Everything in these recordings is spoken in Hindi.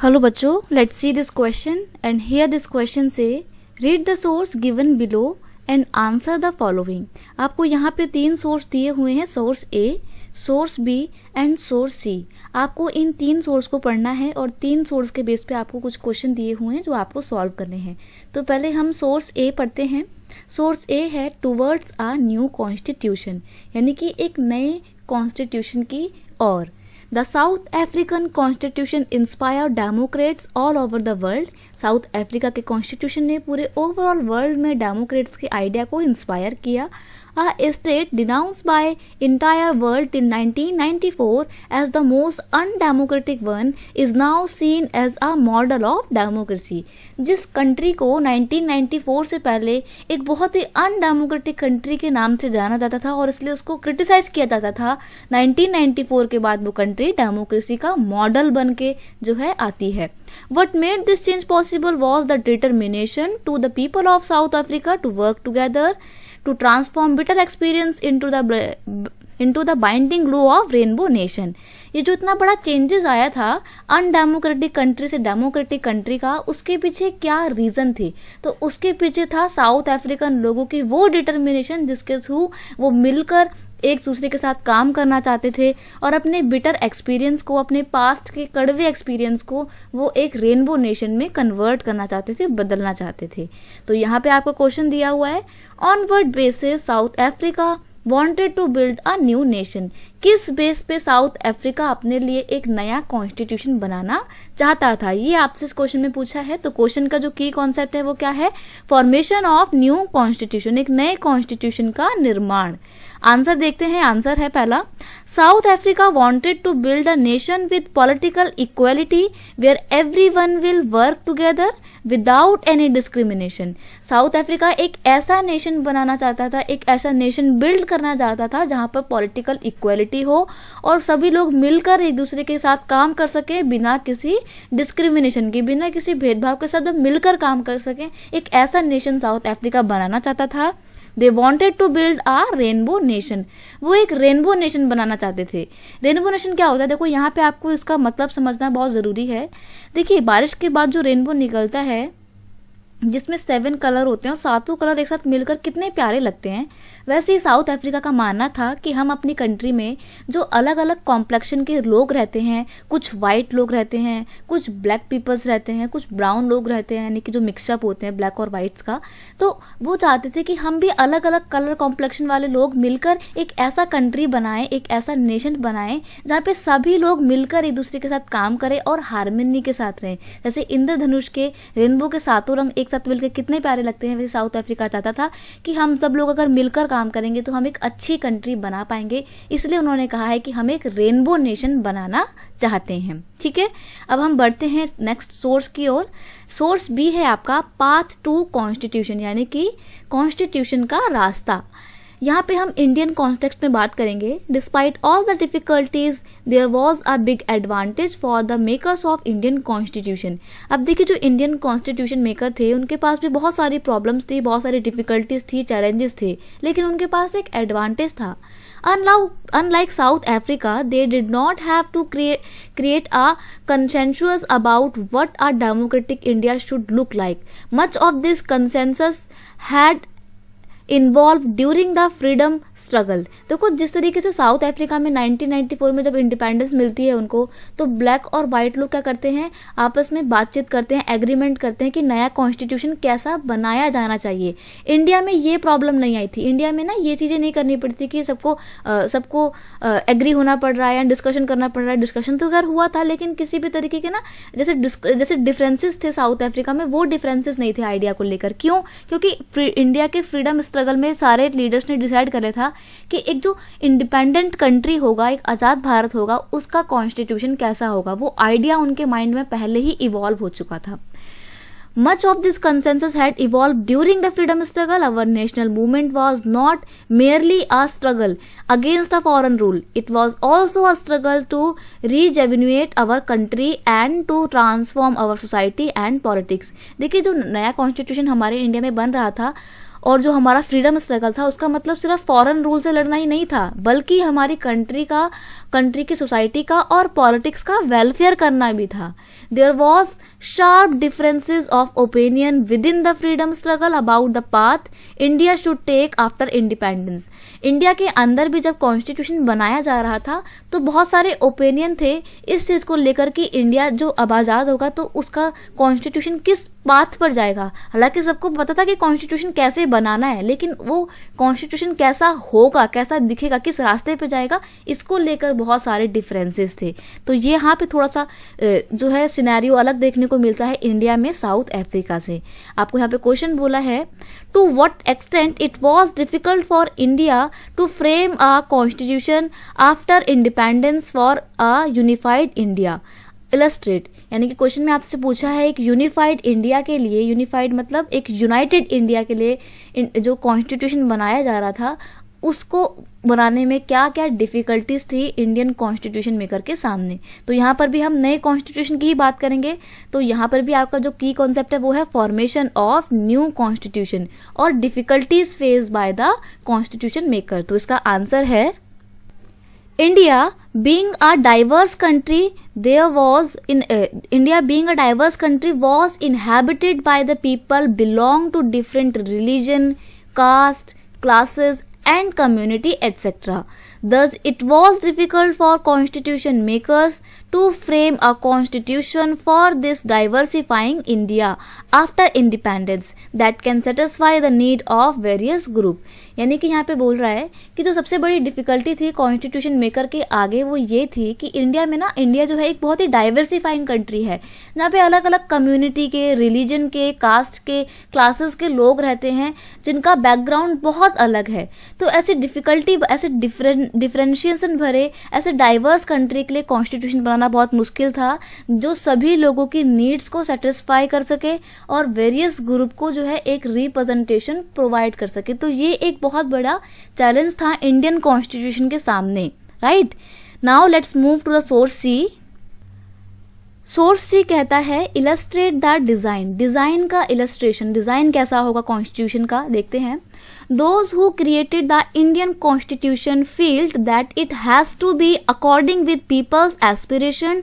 हेलो बच्चों, let's see this question and here this question से read the source given below and answer the following. आपको यहाँ पे 3 सोर्स दिए हुए हैं, source A, source B and source C. आपको इन 3 सोर्स को पढ़ना है और 3 सोर्स के बेस पे आपको कुछ क्वेश्चन दिए हुए हैं जो आपको सॉल्व करने हैं। तो पहले हम सोर्स ए पढ़ते हैं। सोर्स ए है टूवर्ड्स अ न्यू कॉन्स्टिट्यूशन, यानी कि एक नए कॉन्स्टिट्यूशन की ओर। The South African Constitution inspired democrats all over the world। South Africa के कॉन्स्टिट्यूशन ने पूरे ओवरऑल वर्ल्ड में डेमोक्रेट्स के आइडिया को इंस्पायर किया। A state denounced by entire world till 1994 as the most undemocratic one is now seen as a model of democracy। जिस कंट्री को 1994 से पहले एक बहुत ही अनडेमोक्रेटिक कंट्री के नाम से जाना जाता था और इसलिए उसको क्रिटिसाइज किया जाता था, 1994 के बाद वो कंट्री डेमोक्रेसी का मॉडल बन के जो है आती है। What made this change possible was the determination to the people of South Africa to work together to transform bitter experience into the binding glue of Rainbow Nation। ये जो इतना बड़ा चेंजेस आया था अनडेमोक्रेटिक कंट्री से डेमोक्रेटिक कंट्री का, उसके पीछे क्या रीजन थे? तो उसके पीछे था साउथ अफ्रीकन लोगों की वो डिटर्मिनेशन जिसके थ्रू वो मिलकर एक दूसरे के साथ काम करना चाहते थे और अपने बिटर एक्सपीरियंस को, अपने पास्ट के कड़वे एक्सपीरियंस को वो एक रेनबो नेशन में कन्वर्ट करना चाहते थे, बदलना चाहते थे। तो यहाँ पे आपको क्वेश्चन दिया हुआ है, on what basis south Africa wanted to build a new nation। किस बेस पे साउथ अफ्रीका अपने लिए एक नया कॉन्स्टिट्यूशन बनाना चाहता था, ये आपसे इस क्वेश्चन में पूछा है। तो क्वेश्चन का जो की कॉन्सेप्ट है वो क्या है? फॉर्मेशन ऑफ न्यू कॉन्स्टिट्यूशन, एक नए कॉन्स्टिट्यूशन का निर्माण। आंसर देखते हैं। आंसर है पहला, South Africa wanted to build a nation with political equality where everyone will work together without any discrimination. South Africa एक ऐसा नेशन बनाना चाहता था, एक ऐसा नेशन बिल्ड करना चाहता था जहां पर पॉलिटिकल इक्वलिटी हो और सभी लोग मिलकर एक दूसरे के साथ काम कर सके बिना किसी डिस्क्रिमिनेशन के, बिना किसी भेदभाव के, सब मिलकर काम कर सके। एक ऐसा नेशन साउथ अफ्रीका बनाना चाहता था। They wanted to build a rainbow nation, वो एक रेनबो नेशन बनाना चाहते थे। रेनबो नेशन क्या होता है? देखो यहाँ पे आपको इसका मतलब समझना बहुत ज़रूरी है। देखिए, बारिश के बाद जो रेनबो निकलता है जिसमें 7 कलर होते हैं और 7 कलर एक साथ मिलकर कितने प्यारे लगते हैं, वैसे ही साउथ अफ्रीका का मानना था कि हम अपनी कंट्री में जो अलग अलग कॉम्प्लेक्शन के लोग रहते हैं, कुछ वाइट लोग रहते हैं, कुछ ब्लैक पीपल्स रहते हैं, कुछ ब्राउन लोग रहते हैं, यानी कि जो मिक्सअप होते हैं ब्लैक और वाइट्स का, तो वो चाहते थे कि हम भी अलग अलग कलर कॉम्प्लेक्शन वाले लोग मिलकर एक ऐसा कंट्री बनाएं, एक ऐसा नेशन बनाएं जहाँ पे सभी लोग मिलकर एक दूसरे के साथ काम करें और हारमोनी के साथ रहें। जैसे इंद्रधनुष के रेनबो के 7 रंग एक साथ मिलकर कितने प्यारे लगते हैं, वैसे साउथ अफ्रीका चाहता था कि हम सब लोग अगर मिलकर काम करेंगे तो हम एक अच्छी कंट्री बना पाएंगे। इसलिए उन्होंने कहा है कि हम एक रेनबो नेशन बनाना चाहते हैं। ठीक है, अब हम बढ़ते हैं नेक्स्ट सोर्स की ओर। सोर्स बी है आपका पाथ टू कॉन्स्टिट्यूशन, यानी कि कॉन्स्टिट्यूशन का रास्ता। यहाँ पे हम इंडियन कॉन्टेक्स्ट में बात करेंगे। Despite all the difficulties there was a big advantage for the makers of Indian constitution. अब देखिए, जो इंडियन कॉन्स्टिट्यूशन मेकर थे उनके पास भी बहुत सारी प्रॉब्लम्स थी, बहुत सारी डिफिकल्टीज थी, चैलेंजेस थे, लेकिन उनके पास एक एडवांटेज था। Unlike South Africa, they did not have to create a consensus about what a democratic India should look like. Much of this consensus had involve during the freedom struggle. देखो, जिस तरीके से साउथ अफ्रीका में 1994 में जब इंडिपेंडेंस मिलती है उनको, तो ब्लैक और वाइट लोग क्या करते हैं, आपस में बातचीत करते हैं, एग्रीमेंट करते हैं कि नया कॉन्स्टिट्यूशन कैसा बनाया जाना चाहिए। इंडिया में ये प्रॉब्लम नहीं आई थी। इंडिया में ना ये चीज़ें नहीं करनी पड़ती कि सबको एग्री होना पड़ रहा है या डिस्कशन करना पड़ रहा है। डिस्कशन तो खैर हुआ था, लेकिन किसी भी तरीके के ना जैसे डिफरेंसेस थे साउथ अफ्रीका में, वो डिफरेंसेस नहीं थे आइडिया को लेकर। क्यों? क्योंकि इंडिया के फ्रीडम स्ट्रगल में सारे लीडर्स ने डिसाइड कर लिया था कि एक जो इंडिपेंडेंट कंट्री होगा, एक आज़ाद भारत होगा, उसका कॉन्स्टिट्यूशन कैसा होगा, वो आइडिया उनके माइंड में पहले ही इवॉल्व हो चुका था। Much of this consensus had evolved during the freedom struggle. Our national movement was not merely a struggle against a foreign rule. It was also a struggle to rejuvenate our country and to transform our society and politics. देखिए, जो नया कॉन्स्टिट्यूशन हमारे इंडिया में बन रहा था और जो हमारा फ्रीडम स्ट्रगल था, उसका मतलब सिर्फ फॉरेन रूल से लड़ना ही नहीं था, बल्कि हमारी कंट्री का कंट्री की सोसाइटी का और पॉलिटिक्स का वेलफेयर करना भी था. There was sharp differences of opinion within the freedom struggle about the path India should take after independence. India के अंदर भी जब कॉन्स्टिट्यूशन बनाया जा रहा था तो बहुत सारे ओपिनियन थे इस चीज़ को लेकर कि इंडिया जो अब आज़ाद होगा तो उसका कॉन्स्टिट्यूशन किस पाथ पर जाएगा. हालांकि सबको पता था कि कॉन्स्टिट्यूशन कैसे बनाना है, लेकिन वो कॉन्स्टिट्यूशन कैसा होगा, कैसा दिखेगा, किस रास्ते पे जाएगा, इसको लेकर बहुत सारे डिफरेंसेस थे. तो ये यहाँ पे थोड़ा सा जो है सिनेरियो अलग देखने को मिलता है इंडिया में साउथ अफ्रीका से. आपको यहाँ पे क्वेश्चन बोला है, to what extent it was difficult for India to frame a constitution after independence for a unified India. Illustrate, यानी कि क्वेश्चन में आपसे पूछा है एक यूनिफाइड इंडिया के लिए, यूनिफाइड मतलब एक यूनाइटेड इंडिया के लिए जो कॉन्स्टिट्यूशन बनाया जा रहा था उसको बनाने में क्या क्या डिफिकल्टीज थी इंडियन कॉन्स्टिट्यूशन मेकर के सामने. तो यहाँ पर भी हम नए कॉन्स्टिट्यूशन की ही बात करेंगे. तो यहाँ पर भी आपका जो की कॉन्सेप्ट है वो है फॉर्मेशन ऑफ न्यू कॉन्स्टिट्यूशन और difficulties face by the constitution maker. तो इसका आंसर है India being a diverse country, was inhabited by the people belong to different religion, caste, classes and community etc. Thus, it was difficult for constitution makers to frame a constitution for this diversifying India after independence that can satisfy the need of various group. यानी कि यहाँ पे बोल रहा है कि जो सबसे बड़ी डिफिकल्टी थी कॉन्स्टिट्यूशन मेकर के आगे वो ये थी कि इंडिया में ना, इंडिया जो है एक बहुत ही डाइवर्सिफाइंग कंट्री है जहाँ पे अलग अलग कम्युनिटी के, रिलीजन के, कास्ट के, क्लासेस के लोग रहते हैं जिनका बैकग्राउंड बहुत अलग है. तो ऐसी डिफिकल्टी, ऐसे डिफरेंशिएशन भरे, ऐसे डाइवर्स कंट्री के लिए कॉन्स्टिट्यूशन बनाना बहुत मुश्किल था जो सभी लोगों की नीड्स को सेटिस्फाई कर सके और वेरियस ग्रुप को जो है एक रिप्रेजेंटेशन प्रोवाइड कर सके. तो ये एक बहुत बड़ा चैलेंज था इंडियन कॉन्स्टिट्यूशन के सामने. Right, now let's move to the source C. Source C कहता है इलस्ट्रेट द डिजाइन. डिजाइन का इलस्ट्रेशन, डिजाइन कैसा होगा कॉन्स्टिट्यूशन का, देखते हैं. Those who created the Indian Constitution felt that it has to be according with people's aspiration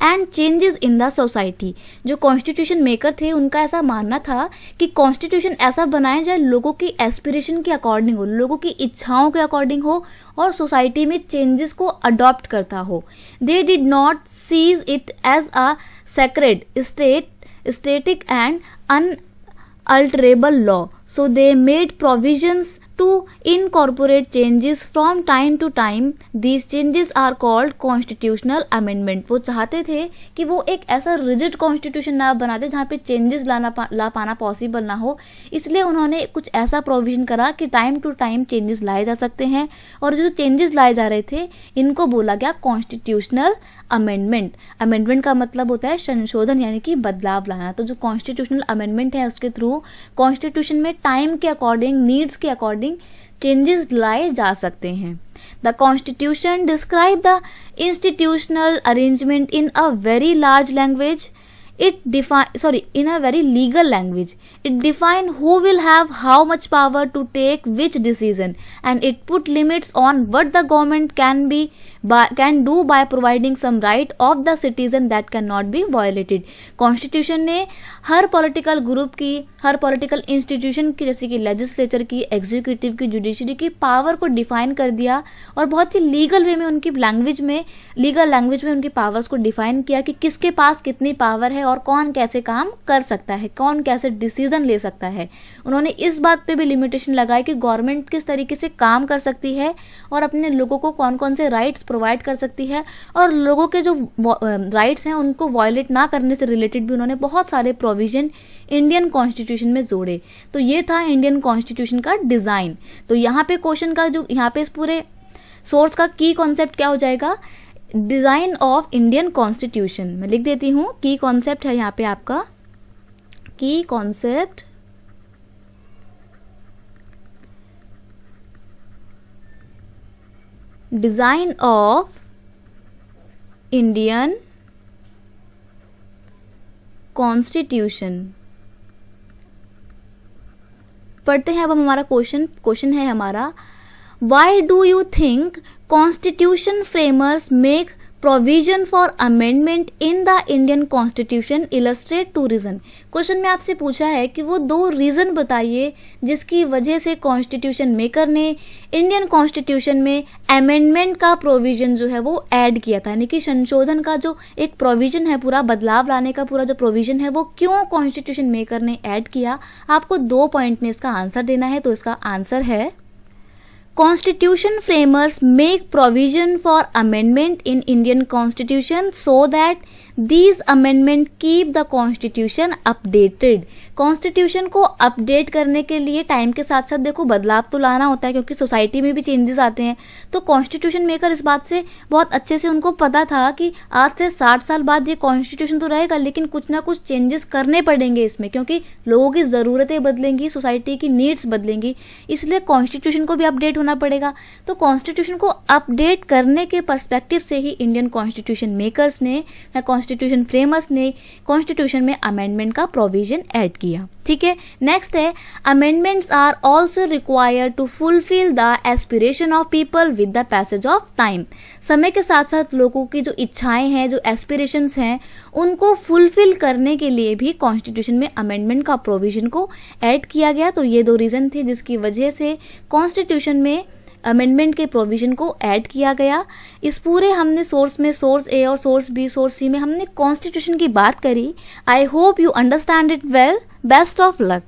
and changes in the society. जो कॉन्स्टिट्यूशन मेकर थे उनका ऐसा मानना था कि कॉन्स्टिट्यूशन ऐसा बनाया जाए लोगों की एस्पिरेशन के अकॉर्डिंग हो, लोगों की इच्छाओं के अकॉर्डिंग हो और सोसाइटी में चेंजेस को अडॉप्ट करता हो. They did not seize it as a sacred, static and unalterable law. So they made provisions to incorporate changes from time to time. These changes are called constitutional amendment. वो चाहते थे कि वो एक ऐसा रिजिड कॉन्स्टिट्यूशन ना बनाते जहाँ पे चेंजेस ला पाना पॉसिबल ना हो, इसलिए उन्होंने कुछ ऐसा प्रोविजन करा कि टाइम टू टाइम चेंजेस लाए जा सकते हैं. और जो चेंजेस लाए जा रहे थे इनको बोला गया कॉन्स्टिट्यूशनल अमेंडमेंट. अमेंडमेंट का मतलब होता है संशोधन, यानी कि बदलाव लाना. तो जो कॉन्स्टिट्यूशनल अमेंडमेंट है उसके थ्रू कॉन्स्टिट्यूशन में टाइम के अकॉर्डिंग, नीड्स के अकॉर्डिंग चेंजेस लाए जा सकते हैं. The Constitution describes the institutional arrangement in a very large language. In a very legal language. It defines who will have how much power to take which decision, and it put limits on what the government can do by providing some right of the citizen that cannot be violated. Constitution ने हर पॉलिटिकल ग्रुप की, हर पॉलिटिकल इंस्टीट्यूशन की, जैसे कि लेजिस्लेचर की, एग्जीक्यूटिव की, जुडिशरी की पावर को डिफाइन कर दिया और बहुत ही लीगल वे में उनकी लैंग्वेज में, लीगल लैंग्वेज में उनकी पावर्स को डिफाइन किया कि किसके पास कितनी पावर है और कौन कैसे काम कर सकता है, कौन कैसे डिसीजन ले सकता है. उन्होंने इस बात पे भी लिमिटेशन लगाई कि गवर्नमेंट किस तरीके से काम कर सकती है और अपने लोगों को कौन कौन से राइट्स प्रोवाइड कर सकती है और लोगों के जो राइट्स हैं उनको वायलेट ना करने से रिलेटेड भी उन्होंने बहुत सारे प्रोविजन इंडियन कॉन्स्टिट्यूशन में जोड़े. तो ये था इंडियन कॉन्स्टिट्यूशन का डिजाइन. तो यहाँ पे क्वेश्चन का जो यहाँ पे इस पूरे सोर्स का की कॉन्सेप्ट क्या हो जाएगा, डिजाइन ऑफ इंडियन कॉन्स्टिट्यूशन. मैं लिख देती हूँ, की कॉन्सेप्ट है यहाँ पे आपका, की concept design of Indian constitution. पढ़ते हैं अब हम हमारा क्वेश्चन है हमारा, Why do you think constitution framers make provision for amendment in the Indian constitution illustrate two reason. Question में आपसे पूछा है कि वो 2 रीजन बताइए जिसकी वजह से कॉन्स्टिट्यूशन मेकर ने इंडियन कॉन्स्टिट्यूशन में अमेंडमेंट का प्रोविजन जो है वो ऐड किया था, यानी कि संशोधन का जो एक प्रोविजन है, पूरा बदलाव लाने का पूरा जो प्रोविजन है वो क्यों कॉन्स्टिट्यूशन मेकर ने ऐड किया। आपको 2 पॉइंट में इसका आंसर देना है। तो इसका आंसर है Constitution framers make provision for amendment in Indian Constitution so that these amendment keep the Constitution updated। Constitution को अपडेट करने के लिए टाइम के साथ साथ देखो बदलाव तो लाना होता है, क्योंकि सोसाइटी में भी चेंजेस आते हैं। तो कॉन्स्टिट्यूशन मेकर इस बात से बहुत अच्छे से उनको पता था कि आज से 60 साल बाद ये कॉन्स्टिट्यूशन तो रहेगा, लेकिन कुछ ना कुछ चेंजेस करने पड़ेंगे इसमें, क्योंकि लोगों की ज़रूरतें बदलेंगी, सोसाइटी की नीड्स बदलेंगी, इसलिए कॉन्स्टिट्यूशन को भी अपडेट होना पड़ेगा। तो कॉन्स्टिट्यूशन को अपडेट करने के पर्सपेक्टिव से ही इंडियन कॉन्स्टिट्यूशन मेकर्स ने या कॉन्स्टिट्यूशन फ्रेमर्स ने कॉन्स्टिट्यूशन में अमेंडमेंट का प्रोविजन ऐड किया। ठीक है, नेक्स्ट है amendments are also required to fulfil the aspiration of people with the passage of time. समय के साथ साथ लोगों की जो इच्छाएं हैं, जो एस्पिरेशंस हैं, उनको फुलफिल करने के लिए भी कॉन्स्टिट्यूशन में अमेंडमेंट का प्रोविजन को ऐड किया गया। तो ये 2 रीजन थे जिसकी वजह से कॉन्स्टिट्यूशन में अमेंडमेंट के प्रोविजन को ऐड किया गया। इस पूरे हमने सोर्स में सोर्स ए और सोर्स बी, सोर्स सी में हमने कॉन्स्टिट्यूशन की बात करी। I hope you understand it well. Best of luck.